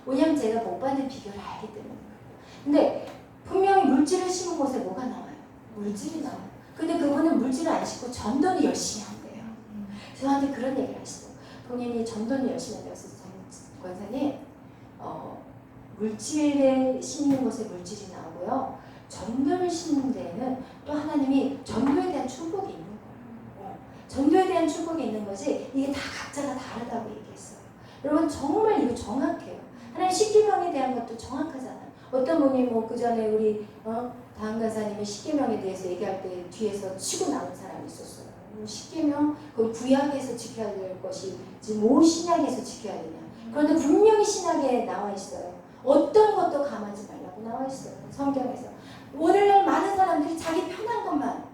왜냐면 제가 못 받는 비결을 알기 때문에. 근데 분명히 물질을 심은 곳에 뭐가 나와요? 물질이 나와요. 근데 그분은 물질을 안 심고 전도를 열심히 한대요. 저한테 그런 얘기를 하시더라고요. 본인이 전도를 열심히 한다고 해서 권사님, 물질에 심는 곳에 물질이 나오고요. 전도를 심는 데에는 또 하나님이 전도에 대한 축복이 있는 거예요. 전도에 대한 축복이 있는 거지 이게 다 각자가 다르다고 얘기했어요. 여러분 정말 이거 정확해요. 하나님 십계명에 대한 것도 정확하잖아요. 어떤 분이 그 전에 우리 다은 간사님이 십계명에 대해서 얘기할 때 뒤에서 치고 나온 사람이 있었어요. 십계명 그 구약에서 지켜야 될 것이 지금 신약에서 지켜야 되냐. 그런데 분명히 신약에 나와 있어요. 어떤 것도 감하지 말라고 나와 있어요. 성경에서. 오늘날 많은 사람들이 자기 편한 것만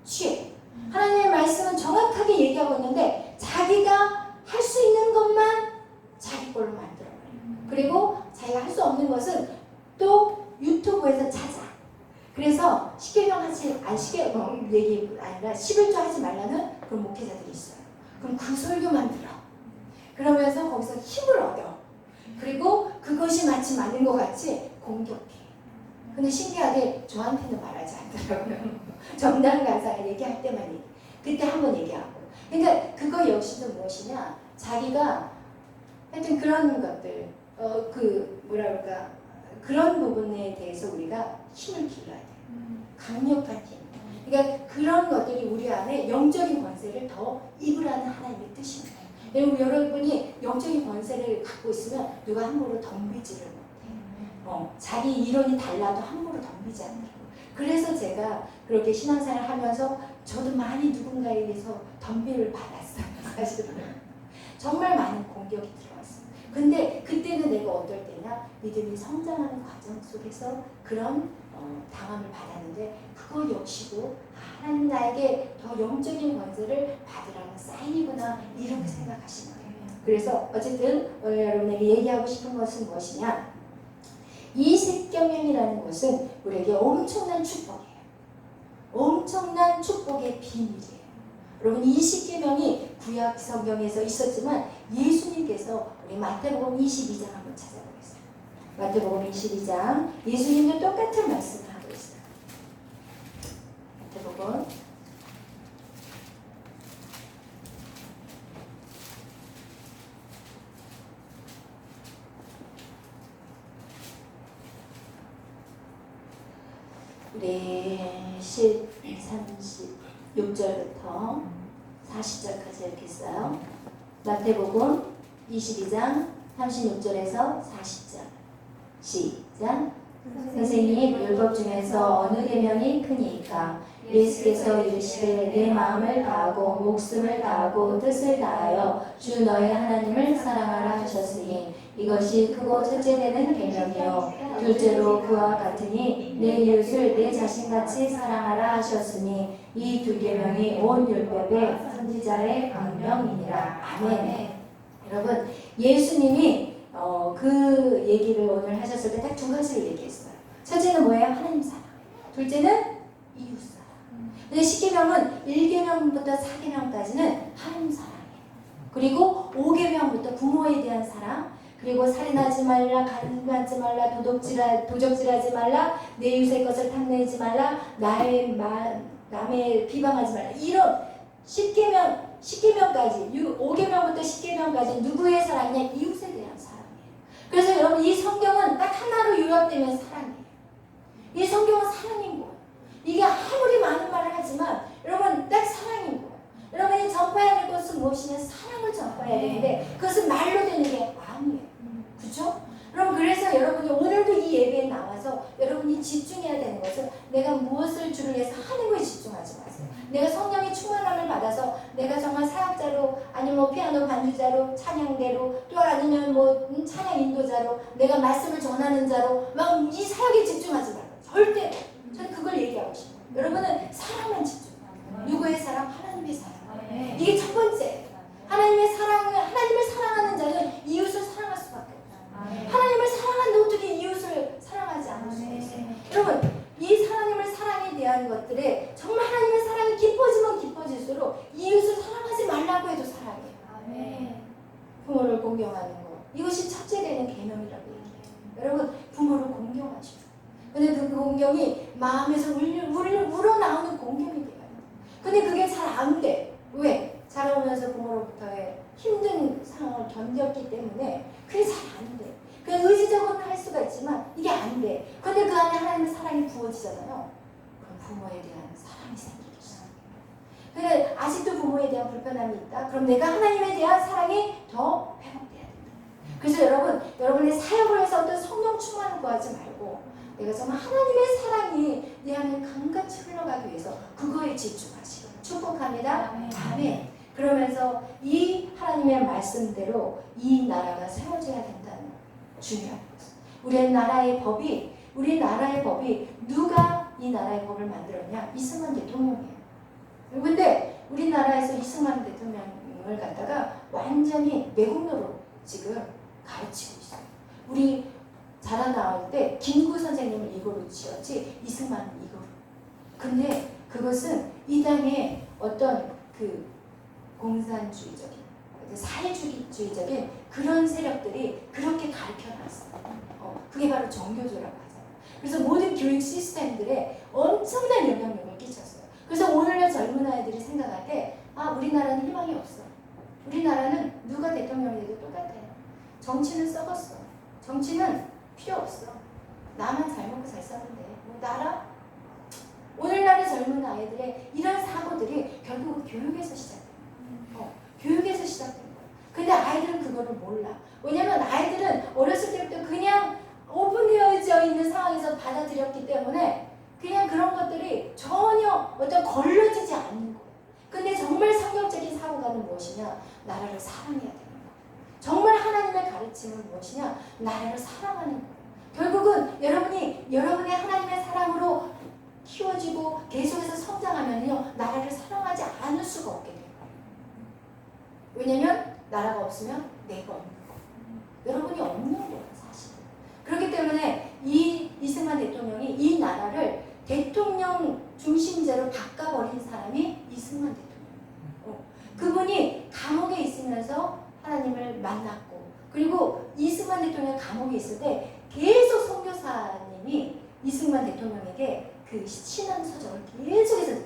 취해. 하나님의 말씀은 정확하게 얘기하고 있는데 자기가 할 수 있는 것만 자기 걸로 만들어버려요. 그리고 자기가 할 수 없는 것은 또 유튜브에서 찾아. 그래서 십계명 얘기 아니라 11조 하지 말라는 그런 목회자들이 있어요. 그럼 그 설교만 들어. 그러면서 거기서 힘을 얻어. 그리고 그것이 마치 맞는 것 같이 공격해. 근데 신기하게 저한테는 말하지 않더라고요. 정당 간사가 얘기할 때만 얘기. 그때 한번 얘기하고. 그러니까 그거 역시도 무엇이냐? 자기가 하여튼 그런 것들, 그런 부분에 대해서 우리가 힘을 길러야 돼요. 강력한 힘. 그러니까 그런 것들이 우리 안에 영적인 권세를 더 입으라는 하나님의 뜻입니다. 여러분이 영적인 권세를 갖고 있으면 누가 함부로 덤비지를 못해. 자기 이론이 달라도 함부로 덤비지 않더라고요. 그래서 제가 그렇게 신앙생활을 하면서 저도 많이 누군가에 의해서 덤비를 받았어요. 사실은. 정말 많은 공격이 들어왔어요. 근데 그때는 내가 어떨 때냐? 믿음이 성장하는 과정 속에서 그런 당함을 받았는데 그거 역시도 하나님 나에게 더 영적인 권세를 받으라는 사인이구나 이렇게 생각하시는 거예요. 그래서 어쨌든 오늘 여러분에게 얘기하고 싶은 것은 무엇이냐? 이 십계명이라는 것은 우리에게 엄청난 축복이에요. 엄청난 축복의 비밀이에요. 여러분 이 십계명이 구약 성경에서 있었지만 예수님께서 우리 마태복음 22장 한번 찾아보겠습니다. 마태복음 22장 예수님도 똑같은 말씀을 하고 있어요. 마태복음 36절부터 40절까지 이렇게 써요. 마태복음 22장 36절에서 40절 시작. 선생님, 율법 중에서 어느 계명이 크니까? 예수께서 이르시되 내 마음을 다하고 목숨을 다하고 뜻을 다하여 주 너의 하나님을 사랑하라 하셨으니 이것이 크고 첫째 되는 계명이요 둘째로 그와 같으니 내 이웃을 내 자신같이 사랑하라 하셨으니 이 두 계명이 온 율법의 선지자의 강명이니라. 아멘. 여러분 예수님이 그 얘기를 오늘 하셨을 때 딱 두 가지를 얘기했어요. 첫째는 뭐예요? 하나님 사랑. 둘째는 이웃 사랑. 근데 십계명은 1계명부터 4계명까지는 하나님 사랑이에요. 그리고 5계명부터 부모에 대한 사랑, 그리고 살인하지 말라, 간음하지 말라, 도적질하지 말라, 내 이웃의 것을 탐내지 말라, 남의 비방하지 말라. 이런 10계명까지 5계명부터 10계명까지 누구의 사랑이냐? 이웃에 대한 사랑이에요. 그래서 여러분 이 성경은 딱 하나로 요약되면 사랑이에요. 이 성경은 사랑인 거예요. 이게 아무리 많은 말을 하지만 여러분 딱 사랑인 거예요. 여러분이 전파해야 될 것은 무엇이냐? 사랑을 전파해야 되는데 그것은 말로 되는 게 아니에요. 그렇죠? 여러분 그래서 여러분이 오늘도 이 예배에 나와서 여러분이 집중해야 되는 것은 내가 무엇을 주를 위해서 하는 거에 집중하지 마세요. 내가 성령의 충만함을 받아서 내가 정말 사역자로 아니면 피아노 반주자로 찬양대로 또 아니면 찬양 인도자로 내가 말씀을 전하는 자로 막 이 사역에 집중하지 말고 절대 저는 그걸 얘기하고 싶어요. 여러분은 사랑만 집중. 누구의 사랑? 하나님의 사랑. 마음에서 우러나오는 공경이 돼요. 근데 그게 잘 안 돼. 왜? 자라오면서 부모로부터의 힘든 상황을 견뎠기 때문에 그게 잘 안 돼. 그냥 의지적으로는 할 수가 있지만 이게 안 돼. 근데 그 안에 하나님의 사랑이 부어지잖아요. 그럼 부모에 대한 사랑이 생기기 시작해요. 근데 아직도 부모에 대한 불편함이 있다. 그럼 내가 하나님에 대한 사랑이 더 회복돼야 된다. 그래서 여러분의 사역을 해서 어떤 성령 충만을 구하지 말고 내가 정말 하나님의 사랑이 내 안에 강같이 흘러가기 위해서 그거에 집중하시고 축복합니다. 아멘. 그러면서 이 하나님의 말씀대로 이 나라가 세워져야 된다는 중요한 것입니다. 우리 나라의 법이 누가 이 나라의 법을 만들었냐? 이승만 대통령이에요. 근데 우리나라에서 이승만 대통령을 갖다가 완전히 매국노로 지금 가르치고 있어요. 우리 자라나올 때 김구 선생님을 이거로 지었지 이승만은 이거로. 근데 그것은 이 당의 어떤 그 공산주의적인 사회주의적인 그런 세력들이 그렇게 가르쳐놨어요. 그게 바로 정교조라고 하잖아요. 그래서 모든 교육 시스템들에 엄청난 영향력을 끼쳤어요. 그래서 오늘날 젊은 아이들이 생각할 때 우리나라는 희망이 없어. 우리나라는 누가 대통령이 돼도 똑같아요. 정치는 썩었어. 정치는 필요 없어. 나만 잘 먹고 잘 사는데 뭐 나라? 오늘날의 젊은 아이들의 이런 사고들이 결국은 교육에서 시작돼요. 교육에서 시작된 거예요. 근데 아이들은 그거를 몰라. 왜냐면 아이들은 어렸을 때부터 그냥 오픈되어져 있는 상황에서 받아들였기 때문에 그냥 그런 것들이 전혀 어떤 걸러지지 않는 거예요. 근데 정말 성경적인 사고가는 무엇이냐? 나라를 사랑해야 되는 거예요. 정말 하나님의 가르침은 무엇이냐? 나라를 사랑하는 거예요. 결국은 여러분의 하나님의 사랑으로 키워지고 계속해서 성장하면요 나라를 사랑하지 않을 수가 없게 돼요. 왜냐면 나라가 없으면 내가 없는 거예요. 여러분이 없는 거예요 사실. 그렇기 때문에 이승만 대통령이 이 나라를 대통령 중심제로 바꿔버린 사람이 이승만 대통령이에요. 그분이 감옥에 있으면서 하나님을 만났고 그리고 이승만 대통령 감옥에 있을 때 계속 선교사님이 이승만 대통령에게 그 신앙서적을 계속해서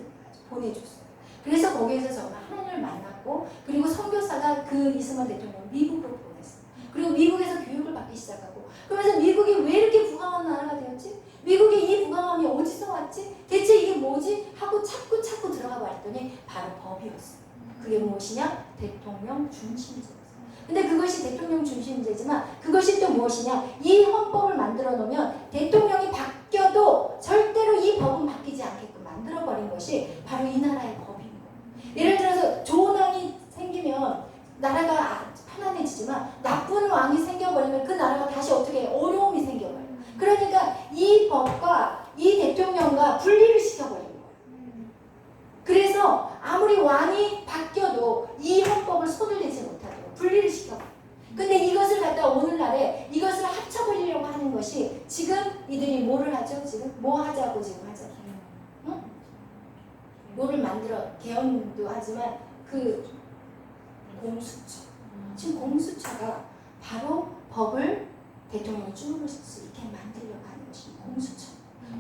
보내줬어요. 그래서 거기에서 정말 하나님을 만났고 그리고 선교사가 그 이승만 대통령을 미국으로 보냈어요. 그리고 미국에서 교육을 받기 시작하고 그러면서 미국이 왜 이렇게 부강한 나라가 되었지? 미국의 이 부강함이 어디서 왔지? 대체 이게 뭐지? 하고 자꾸 들어가 봤더니 바로 법이었어요. 그게 무엇이냐? 대통령 중심제였어요. 근데 그것이 대통령 중심제지만 그것이 또 무엇이냐? 이 헌법을 만들어 놓으면 대통령이 바뀌어도 절대로 이 법은 바뀌지 않게끔 만들어버린 것이 바로 이 나라의 법인 거예요. 예를 들어서 좋은 왕이 생기면 나라가 편안해지지만 나쁜 왕이 생겨버리면 그 나라가 다시 어떻게 어려움이 생겨버려요. 그러니까 이 법과 이 대통령과 분리를 시켜버린 거예요. 그래서 아무리 왕이 바뀌어도 이 헌법을 손을 대지 못하도록 분리를 시켜버려요. 근데 이것을 갖다 오늘날에 이것을 합쳐버리려고 하는 것이 지금 이들이 뭐를 하죠? 지금 뭐 하자고 지금 하죠? 응? 뭐를 만들어 개헌도 하지만 그 공수처. 지금 공수처가 바로 법을 대통령이 주무를 수 있게 만들려고 하는 것이 공수처.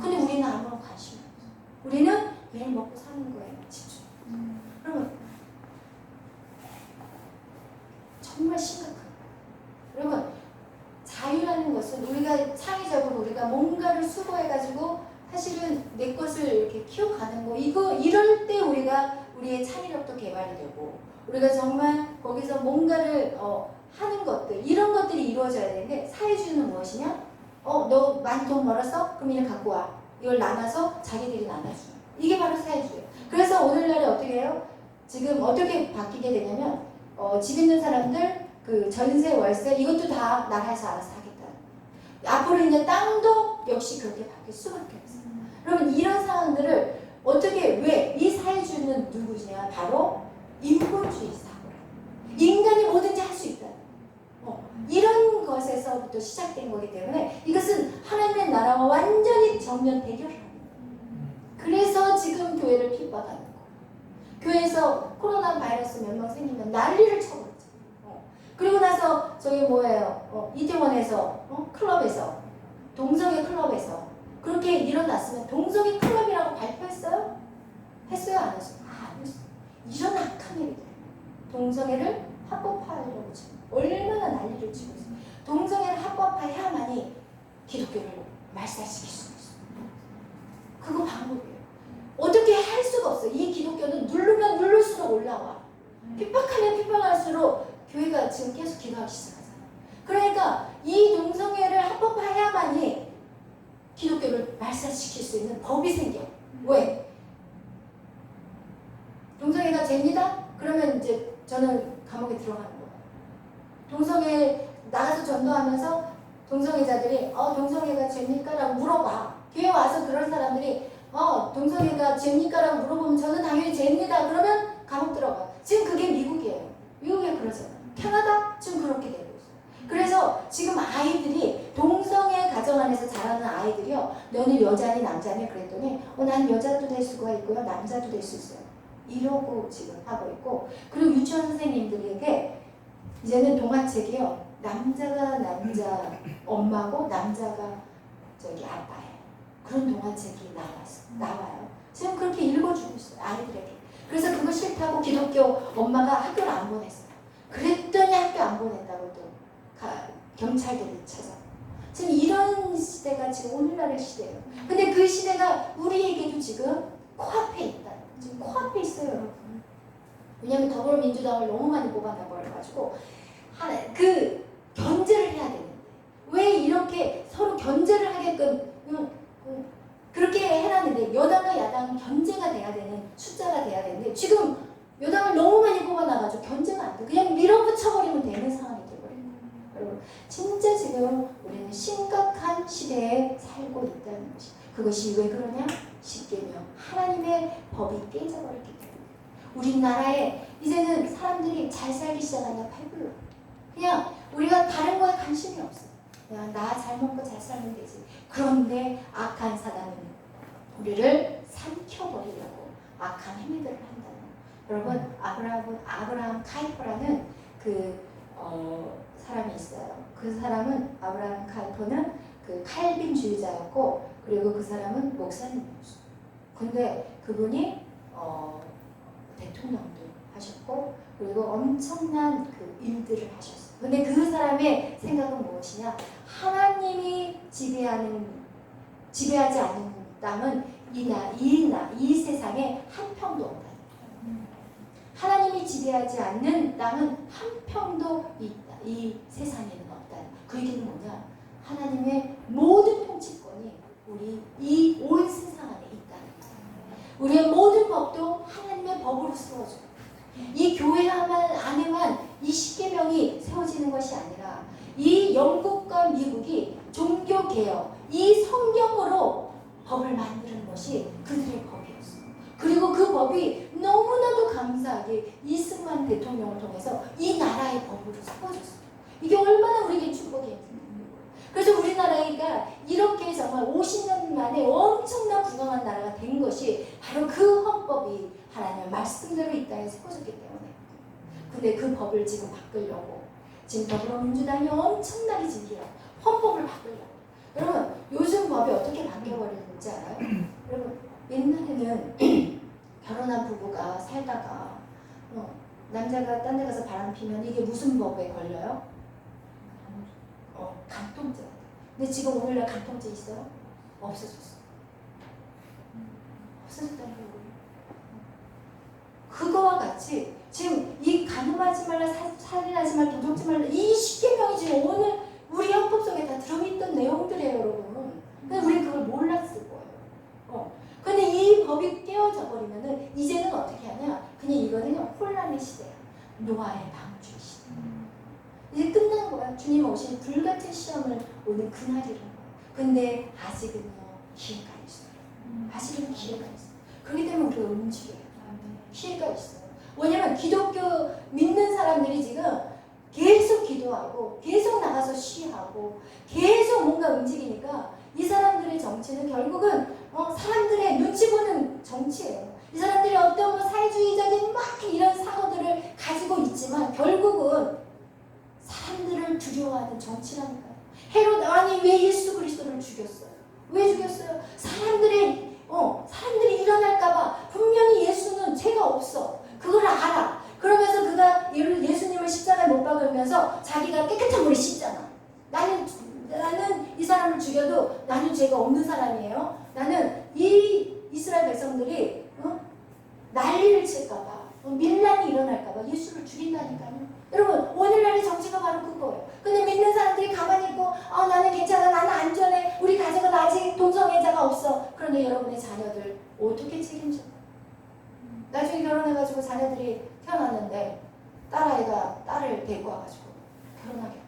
근데 우리는 아무런 관심이 없어. 우리는 일 먹고 사는 거에 집중. 그러면 정말 심각한 거예요. 여러분 자유라는 것은 우리가 창의적으로 우리가 뭔가를 수고해가지고 사실은 내 것을 이렇게 키워가는 거 이럴 때 우리의 창의력도 개발이 되고 우리가 정말 거기서 뭔가를 하는 것들 이런 것들이 이루어져야 되는데 사회주의는 무엇이냐? 너 많이 돈 벌었어? 그럼 이걸 갖고 와. 이걸 나눠서 자기들이 나눠주는 이게 바로 사회주의예요. 그래서 오늘날에 어떻게 해요? 지금 어떻게 바뀌게 되냐면 집 있는 사람들 그 전세 월세 이것도 다 나라에서 알아서 하겠다. 앞으로 이제 땅도 역시 그렇게 바뀔 수밖에 없어요. 그러면 이런 상황들을 어떻게 왜 이 사회주의는 누구냐? 바로 인본주의 사고라. 인간이 뭐든지 할 수 있다. 이런 것에서부터 시작된 거기 때문에 이것은 하나님의 나라와 완전히 정면 대결을 하는 거예요. 그래서 지금 교회를 핍박하는 거예요. 교회에서 코로나 바이러스 몇 명 생기면 난리를 쳐버리죠. 그리고 나서 저기 뭐예요? 이태원에서 클럽에서 동성애 클럽에서 그렇게 일어났으면 동성애 클럽이라고 발표했어요? 했어요? 안 했어요? 안 했어요. 이런 악한 일들. 동성애를 합법화하려고 지금 얼마나 난리를 치고 있어요. 동성애를 합법화해야만이 기독교를 말살시킬 수 있어요. 그거 방법이에요. 어떻게 할 수가 없어요. 이 기독교는 누르면 누를수록 올라와. 핍박하면 핍박할수록 교회가 지금 계속 기도하기 시작하잖아요. 그러니까 이 동성애를 합법화해야만이 기독교를 말살시킬 수 있는 법이 생겨. 왜? 동성애가 죄입니다? 그러면 이제 저는 감옥에 들어가는 거예요. 동성애 나가서 전도하면서 동성애자들이 동성애가 죄입니까? 라고 물어봐. 교회 와서 그런 사람들이 동성애가 죄입니까? 라고 물어보면 저는 당연히 죄입니다. 그러면 감옥 들어가. 지금 그게 미국이에요. 미국에 그러잖아요. 캐나다? 지금 그렇게 되고 있어요. 그래서 지금 아이들이 동성애 가정 안에서 자라는 아이들이요. 너는 여자니 남자니? 그랬더니 난 여자도 될 수가 있고요. 남자도 될 수 있어요. 이러고 지금 하고 있고, 그리고 유치원 선생님들에게 이제는 동화책이요. 남자가 남자 엄마고 남자가 저기 아빠예요. 그런 동화책이 나와요. 지금 그렇게 읽어주고 있어요. 아이들에게. 그래서 그거 싫다고 기독교 엄마가 학교를 안 보냈어요. 그랬더니 학교 안 보낸다고 또 경찰들이 찾아요. 지금 이런 시대가 지금 오늘날의 시대예요. 근데 그 시대가 우리에게도 지금 코앞에 있다. 지금 코앞에 있어요, 여러분. 왜냐하면 더불어민주당을 너무 많이 뽑아내버려가지고 그 견제를 해야 되는데 왜 이렇게 서로 견제를 하게끔 그렇게 해놨는데 여당과 야당 견제가 돼야 되는 숫자가 돼야 되는데 지금 여당을 너무 많이 뽑아놔가지고 견제가 안 돼. 그냥 밀어붙여버리면 되는 상황이 돼버려요. 여러분 진짜 지금 우리는 심각한 시대에 살고 있다는 것이, 그것이 왜 그러냐? 십계명 하나님의 법이 깨져버렸기 때문에. 우리나라에 이제는 사람들이 잘 살기 시작하냐? 배불러. 그냥 우리가 다른 거에 관심이 없어. 그냥 나 잘 먹고 잘 살면 되지. 그런데 악한 사단은 우리를 삼켜버리려고 악한 행위들을 한다는. 여러분 아브라함 카이퍼라는 사람이 있어요. 그 사람은 아브라함 카이퍼는 그 칼빈주의자였고, 그리고 그 사람은 목사님이었어요. 근데 그분이 대통령도 하셨고, 그리고 엄청난 그 일들을 하셨어요. 근데 그 사람의 생각은 무엇이냐? 하나님이 지배하지 않는 땅은 이 세상에 한 평도 없다. 하나님이 지배하지 않는 땅은 한 평도 있다. 이 세상에는 없다. 그 얘기는 뭐냐? 하나님의 모든 통치권이 우리 이 온 세상 안에 있다는 거예요. 우리의 모든 법도 하나님의 법으로 세워져요. 이 교회 안에만 이 십계명이 세워지는 것이 아니라 이 영국과 미국이 종교개혁, 이 성경으로 법을 만드는 것이 그들의 법이었어요. 그리고 그 법이 너무나도 감사하게 이승만 대통령을 통해서 이 나라의 법으로 세워졌어요. 이게 얼마나 우리에게 축복이에요. 그래서 우리나라가 이렇게 정말 50년 만에 엄청난 부강한 나라가 된 것이 바로 그 헌법이 하나님의 말씀대로 이 땅에 세워졌기 때문에. 근데 그 법을 지금 바꾸려고 지금 더불어민주당이 엄청나게 진기해요. 헌법을 바꾸려고. 여러분 요즘 법이 어떻게 바뀌어버리는지 알아요? 여러분 옛날에는 결혼한 부부가 살다가 남자가 딴 데 가서 바람 피면 이게 무슨 법에 걸려요? 간통죄. 근데 지금 오늘날 간통죄 있어요? 없어졌어. 없어졌다는 거예요. 그거와 같이 지금 이 간음하지 말라, 살인하지 말라, 도둑질 말라, 이 십계명이 지금 오늘 우리 헌법 속에 다 들어있던 내용들이에요, 여러분. 근데 우리는 그걸 몰랐을 거예요. 근데 이 법이 깨어져 버리면은 이제는 어떻게 하냐? 그냥 이거는 혼란의 시대야. 노아의 방주의 시대. 이제 끝난 거야. 주님 오신 불같은 시험을 오는 그날이라는 거야. 근데 아직은요 기회가 있어요. 아직은 기회가 있어요. 그렇기 때문에 우리가 움직여요. 기회가 있어요. 왜냐면 기독교 믿는 사람들이 지금 계속 기도하고 계속 나가서 시하고 계속 뭔가 움직이니까 이 사람들의 정치는 결국은 사람들의 눈치 보는 정치예요. 이 사람들이 어떤 사회주의적인 막 이런 사고들을 가지고 있지만 결국은 사람들을 두려워하는 정치라니까요. 헤롯 왕이 왜 예수 그리스도를 죽였어요? 왜 죽였어요? 그래서 자기가 깨끗한 물에 씻잖아. 나는 이 사람을 죽여도 나는 죄가 없는 사람이에요. 나는 이 이스라엘 백성들이 난리를 칠까봐, 밀란이 일어날까봐 예수를 죽인다니까요. 여러분, 오늘날의 정치가 바로 그거예요. 근데 믿는 사람들이 가만히 있고 나는 괜찮아, 나는 안전해, 우리 가족은 아직 동성애자가 없어. 그런데 여러분의 자녀들 어떻게 책임져? 나중에 결혼해가지고 자녀들이 태어났는데 딸아이가 딸을 데리고 와가지고 결혼하겠다고,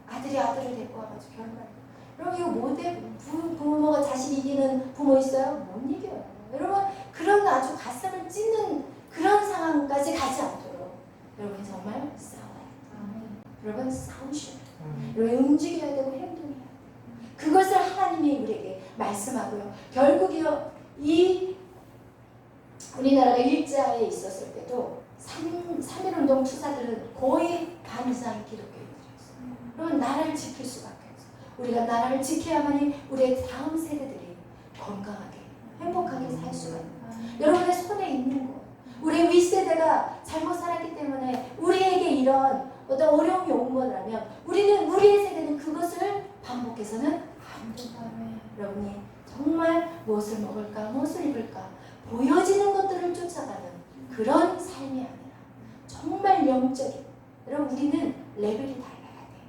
아들이 아들을 데리고 와가지고 결혼하겠다고. 여러분, 이거 못해? 부모가 자식 이기는 부모 있어요? 못 이겨요. 여러분, 그런 아주 가슴을 찢는 그런 상황까지 가지 않도록 여러분 정말 싸워요. 여러분, 싸우셔야 돼요. 여러분, 움직여야 되고 행동해야 돼요. 그것을 하나님이 우리에게 말씀하고요. 결국이요, 이 우리나라가 일제에 있었을 때도 3.1운동 투사들은 거의 반 이상이 기독교인들이었어요. 그러면 나라를 지킬 수밖에 없어요. 우리가 나라를 지켜야만이 우리의 다음 세대들이 건강하게 행복하게 살 수가 있는 거예요. 여러분의 손에 있는 거예요. 우리 윗세대가 잘못 살았기 때문에 우리에게 이런 어떤 어려움이 온 거라면 우리의 세대는 그것을 반복해서는 안 된다. 여러분이 정말 무엇을 먹을까, 무엇을 입을까 보여지는 것들을 쫓아가는 그런 삶이 아니라 정말 영적인, 여러분, 우리는 레벨이 달라야 돼요.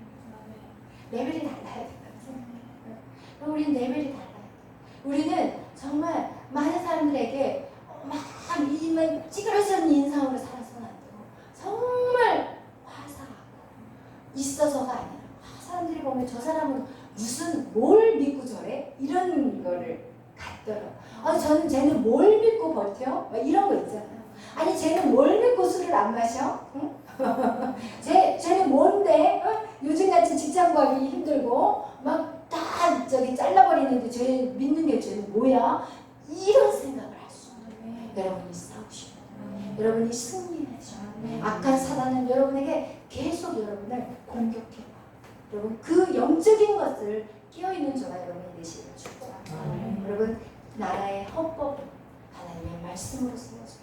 레벨이 달라야 된다고 생각해요. 우리는 레벨이 달라야 돼요. 우리는 정말 많은 사람들에게 막 이만 찌그러진 인상으로 살아서는 안 되고 정말 화사하고 있어서가 아니라 사람들이 보면 저 사람은 뭘 믿고 저래? 이런 거를 갖더라고. 쟤는 뭘 믿고 버텨? 막 이런 거 있잖아요. 아니, 쟤는 뭘 믿고 술을 안 마셔? 응? 쟤는 뭔데? 요즘같이 직장 구하기 힘들고 막 다 잘라버리는데 쟤 믿는 게 쟤는 뭐야? 이런 생각을 할 수 있어요. 여러분이 싸우시고 여러분이 승리하시고 악한 사단은 여러분에게 계속 여러분을 공격해봐. 여러분, 그 영적인 것을 끼어있는 저와 여러분이 되시기를 축복합니다. 여러분, 나라의 헌법은 하나님의 말씀으로 세워져요.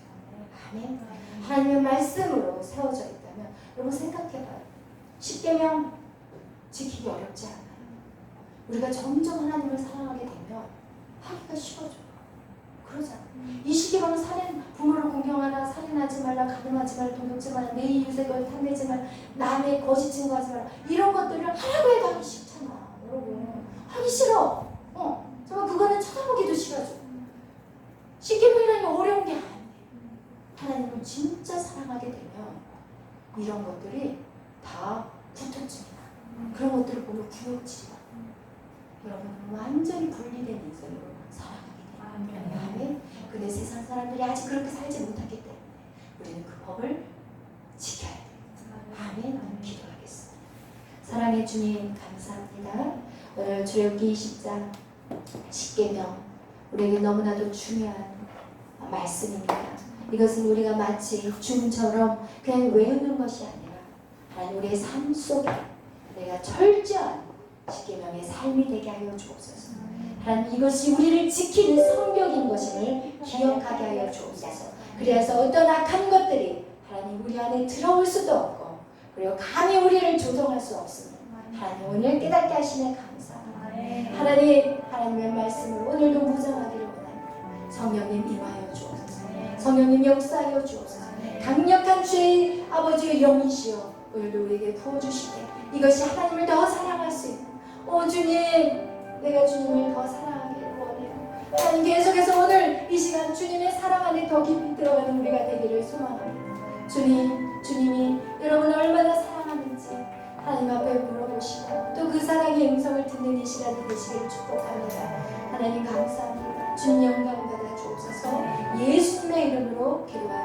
아멘. 하나님의 말씀으로 세워져 있다면 여러분 생각해봐요. 10계명 지키기 어렵지 않아요. 우리가 점점 하나님을 사랑하게 되면 하기가 쉬워져요. 그러잖아요. 이 시기로는 부모를 공경하라, 살인하지 말라, 가늠하지 말라, 도둑질 말라, 내 이웃의 걸 탐내지 말라, 남의 거짓 증거하지 말라. 이런 것들을 하라고 해도 하기 싫잖아. 여러분, 하기 싫어. 정말 그거는 쳐다보기도 싫어져. 10계명이라는 게 어려운 게 아니에요. 하나님을 진짜 사랑하게 되면 이런 것들이 다 붙어집니다. 그런 것들을 보면 구역질이야. 여러분, 완전히 분리된 인생으로 살아가게 돼요. 아멘. 근데 세상 사람들이 아직 그렇게 살지 못하기 때문에 우리는 그 법을 지켜야 돼요. 아멘. 기도하겠습니다. 사랑의 주님, 감사합니다. 오늘 출애굽기 20장 10계명 우리에게 너무나도 중요한 말씀입니다. 이것은 우리가 마치 춤처럼 그냥 외우는 것이 아니라 하나님, 우리의 삶 속에 내가 철저한 10계명의 삶이 되게 하여 주옵소서. 하나님, 이것이 우리를 지키는 성벽인 것임을 기억하게 하여 주옵소서. 그래서 어떤 악한 것들이 하나님 우리 안에 들어올 수도 없고 그리고 감히 우리를 조종할 수 없습니다. 하나님, 오늘 깨닫게 하시면 감사합니다. 하나님, 하나님의 말씀을 오늘도 무장하기를 원합니다. 성령님 임하여 주옵소서. 성령님 역사하여 주옵소서. 강력한 주의 아버지의 영이시여 오늘도 우리에게 부어주시되 이것이 하나님을 더 사랑할 수 있는 주님, 내가 주님을 더 사랑하기를 원해요. 하나님, 계속해서 오늘 이 시간 주님의 사랑 안에 더 깊이 들어가는 우리가 되기를 소망합니다. 주님이 여러분을 얼마나 사랑하는지 하나님 앞에 물어보시고 또 그 사랑의 음성을 듣는 이 시간이 되시기를 축복합니다. 하나님 감사합니다. 주님 영광 받아 주옵소서. 예수님의 이름으로 기도합니다.